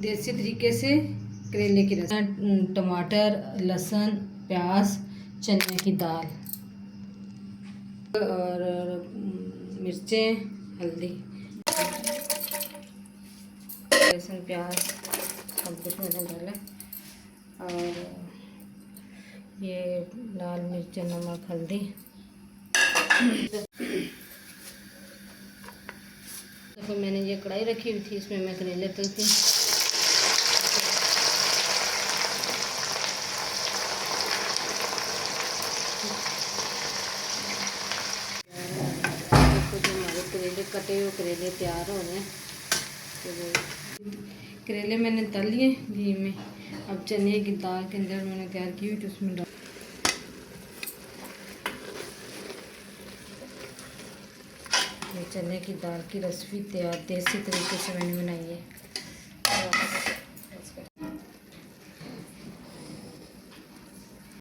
देसी तरीके से करेले की रेसिपी। टमाटर, लहसुन, प्याज, चने की दाल और मिर्चें, हल्दी, लहसुन, प्याज सब कुछ मैंने डाला और ये लाल मिर्च, नमक, हल्दी। तो मैंने ये कढ़ाई रखी हुई थी, इसमें मैं करेले तलती हूँ। तो जो हमारे करेले कटे हुए करेले तैयार हो गए, तो करेले मैंने तल लिए घी में। अब चने की दाल के अंदर मैंने तैयार की हुई, तो उसमें डाल चने की दाल की रेसिपी तैयार, देसी तरीके से मैंने बनाई है।